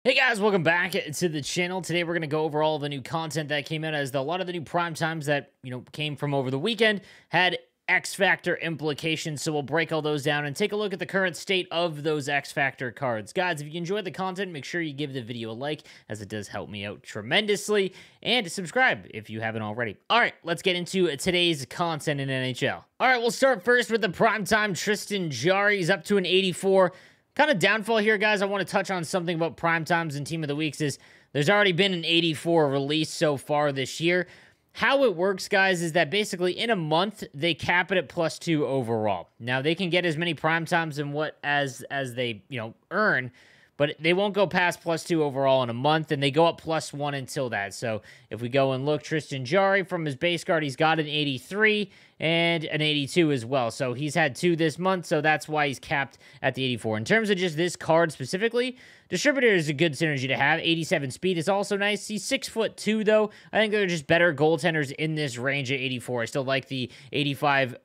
Hey guys, welcome back to the channel. Today we're going to go over all the new content that came out, as a lot of the new prime times that, came from over the weekend had X Factor implications. So we'll break all those down and take a look at the current state of those X Factor cards. Guys, if you enjoyed the content, make sure you give the video a like, as it does help me out tremendously, and subscribe if you haven't already. All right, let's get into today's content in NHL. All right, we'll start first with the primetime TRISTAN JARRY. He's up to an 84. Kind of downfall here, guys. I want to touch on something about prime times and team of the weeks. Is there's already been an 84 released so far this year. How it works, guys, is that basically in a month they cap it at +2 overall. Now they can get as many prime times and as they earn, but they won't go past +2 overall in a month, and they go up +1 until that. So if we go and look, TRISTAN JARRY from his base card, he's got an 83 and an 82 as well. So he's had 2 this month, so that's why he's capped at the 84. In terms of just this card specifically, Distributor is a good synergy to have. 87 speed is also nice. He's 6'2", though. I think they're just better goaltenders in this range at 84. I still like the 85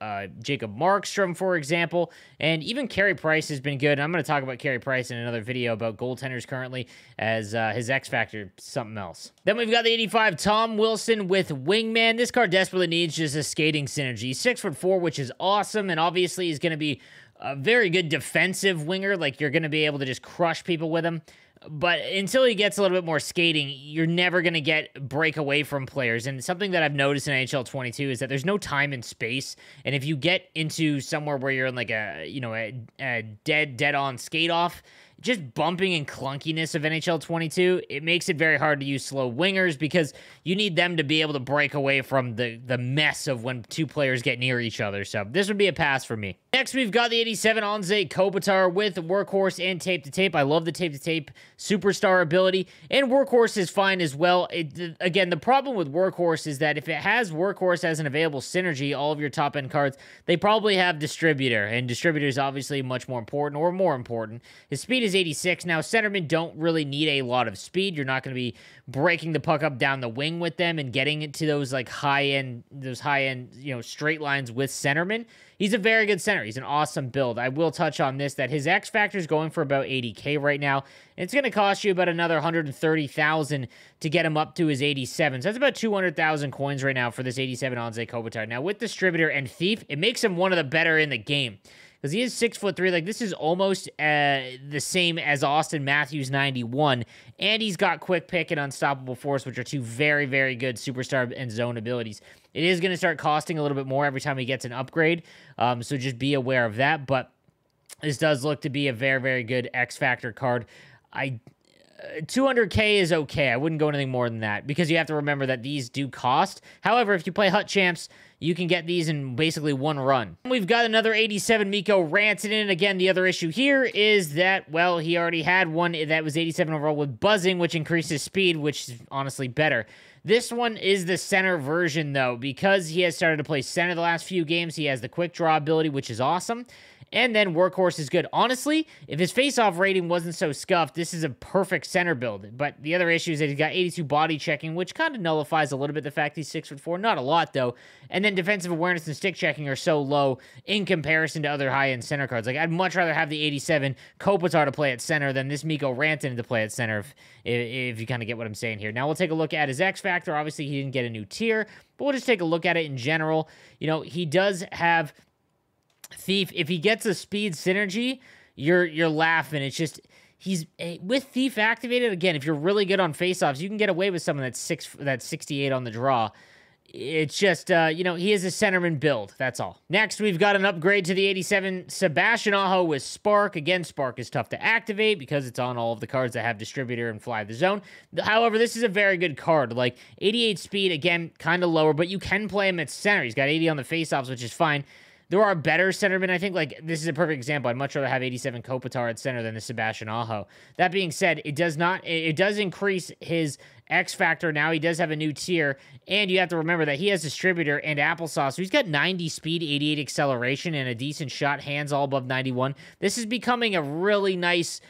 Jacob Markstrom, for example. And even Carey Price has been good. I'm going to talk about Carey Price in another video about goaltenders currently, as his X Factor something else. Then we've got the 85 Tom Wilson with Wingman. This card desperately needs just a skating synergy. He's 6'4", which is awesome, and obviously he's going to be a very good defensive winger. Like, you're going to be able to just crush people with him. But until he gets a little bit more skating, you're never going to get break away from players. And something that I've noticed in NHL 22 is that there's no time and space. And if you get into somewhere where you're in like a dead-on skate-off, just bumping and clunkiness of NHL 22, it makes it very hard to use slow wingers, because you need them to be able to break away from the mess of when two players get near each other. So this would be a pass for me. Next, we've got the 87 ANZE KOPITAR with Workhorse and Tape-to-Tape. I love the Tape-to-Tape superstar ability, and Workhorse is fine as well. Again, the problem with Workhorse is that if it has Workhorse as an available synergy, all of your top-end cards, they probably have Distributor, and Distributor is obviously much more important, or more important. His speed is 86. Now, centermen don't really need a lot of speed. You're not going to be breaking the puck up down the wing with them and getting into those high-end, straight lines with centermen. He's a very good center. He's an awesome build. I will touch on this, that his X Factor is going for about 80K right now, and it's going to cost you about another 130,000 to get him up to his 87. So that's about 200,000 coins right now for this 87 ANZE KOPITAR. Now, with Distributor and Thief, it makes him one of the better in the game, because he is 6'3". Like, this is almost the same as Austin Matthews 91, and he's got Quick Pick and Unstoppable Force, which are two very, very good superstar and zone abilities. It is going to start costing a little bit more every time he gets an upgrade, so just be aware of that. But this does look to be a very, very good X Factor card. 200K is okay. I wouldn't go anything more than that, because you have to remember that these do cost. However, if you play Hut Champs, you can get these in basically one run. We've got another 87 MIKKO RANTANEN. Again, the other issue here is that, well, he already had one that was 87 overall with Buzzing, which increases speed, which is honestly better. This one is the center version, though, because he has started to play center the last few games. He has the quick draw ability, which is awesome. And then Workhorse is good. Honestly, if his face-off rating wasn't so scuffed, this is a perfect center build. But the other issue is that he's got 82 body checking, which kind of nullifies a little bit the fact he's 6'4". Not a lot, though. And then defensive awareness and stick checking are so low in comparison to other high-end center cards. Like, I'd much rather have the 87 KOPITAR to play at center than this MIKKO RANTANEN to play at center, if you kind of get what I'm saying here. Now, we'll take a look at his X Factor. Obviously, he didn't get a new tier, but we'll just take a look at it in general. He does have Thief. If he gets a speed synergy, you're laughing. It's just, he's with Thief activated. Again, if you're really good on faceoffs, you can get away with someone that's 68 on the draw. It's just, he is a centerman build. That's all. Next, we've got an upgrade to the 87 SEBASTIAN with Spark. Again, Spark is tough to activate because it's on all of the cards that have Distributor and Fly the Zone. However, this is a very good card. Like, 88 speed, again, kind of lower, but you can play him at center. He's got 80 on the faceoffs, which is fine. There are better centermen, I think. Like, this is a perfect example. I'd much rather have 87 KOPITAR at center than the SEBASTIAN. That being said, it does increase his X Factor now. He does have a new tier, and you have to remember that he has Distributor and Applesauce. So he's got 90 speed, 88 acceleration, and a decent shot, hands all above 91. This is becoming a really nice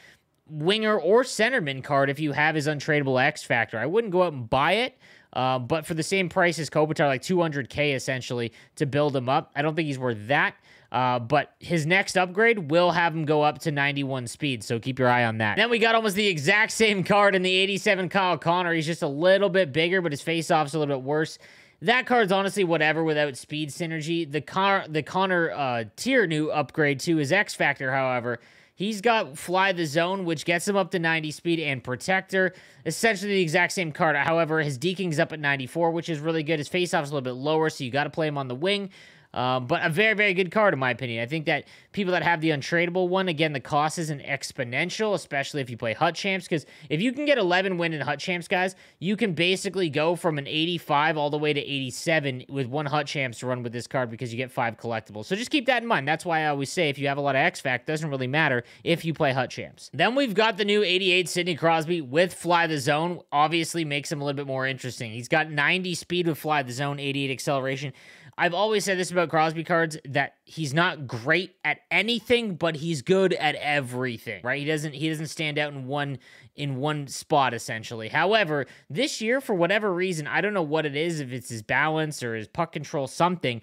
winger or centerman card if you have his untradeable X Factor. I wouldn't go out and buy it, but for the same price as KOPITAR, like 200K essentially, to build him up, I don't think he's worth that. But his next upgrade will have him go up to 91 speed, so keep your eye on that. Then we got almost the exact same card in the 87 Kyle Connor. He's just a little bit bigger, but his face-off's a little bit worse. That card's honestly whatever without speed synergy. The Connor tier new upgrade to his X Factor, however, he's got Fly the Zone, which gets him up to 90 speed, and Protector. Essentially the exact same card. However, his deking's up at 94, which is really good. His face-off's a little bit lower, so you got to play him on the wing. But a very, very good card, in my opinion. I think that people that have the untradeable one, again, the cost isn't exponential, especially if you play Hut Champs, because if you can get 11 win in Hut Champs, guys, you can basically go from an 85 all the way to 87 with one Hut Champs to run with this card because you get 5 collectibles. So just keep that in mind. That's why I always say if you have a lot of X-Fact, it doesn't really matter if you play Hut Champs. Then we've got the new 88 Sidney Crosby with Fly the Zone. Obviously makes him a little bit more interesting. He's got 90 speed with Fly the Zone, 88 acceleration. I've always said this about Crosby cards, that he's not great at anything, but he's good at everything, right? He doesn't stand out in one spot, essentially. However, this year, for whatever reason, I don't know what it is, if it's his balance or his puck control, something,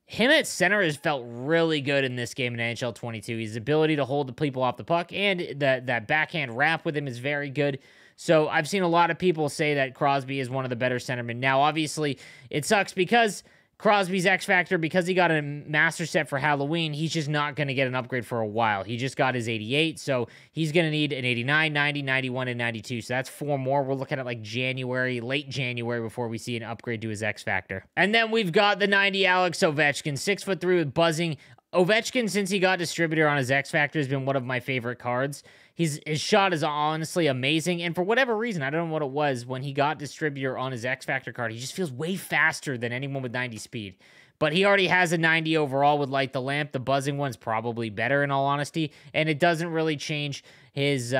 him at center has felt really good in this game in NHL 22. His ability to hold the people off the puck and that backhand wrap with him is very good. So I've seen a lot of people say that Crosby is one of the better centermen. Now, obviously, it sucks because Crosby's X Factor, because he got a master set for Halloween, he's just not going to get an upgrade for a while. He just got his 88, so he's going to need an 89, 90, 91, and 92. So that's 4 more. We're looking at like January, late January before we see an upgrade to his X Factor. And then we've got the 90 Alex Ovechkin, 6'3" with buzzing. Ovechkin, since he got distributor on his X Factor, has been one of my favorite cards. His shot is honestly amazing, and for whatever reason, I don't know what it was, when he got distributor on his X Factor card, he just feels way faster than anyone with 90 speed. But he already has a 90 overall with Light the Lamp. The buzzing one's probably better, in all honesty, and it doesn't really change his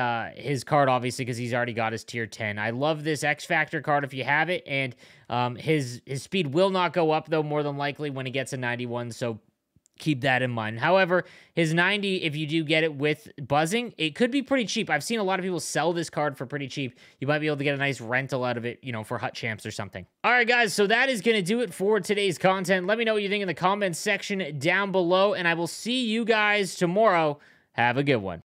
card, obviously, because he's already got his tier 10. I love this X Factor card if you have it, and his speed will not go up, though, more than likely when he gets a 91, so keep that in mind. However, his 90, if you do get it with buzzing, it could be pretty cheap. I've seen a lot of people sell this card for pretty cheap. You might be able to get a nice rental out of it, you know, for Hut Champs or something. All right, guys, so that is going to do it for today's content. Let me know what you think in the comments section down below, and I will see you guys tomorrow. Have a good one.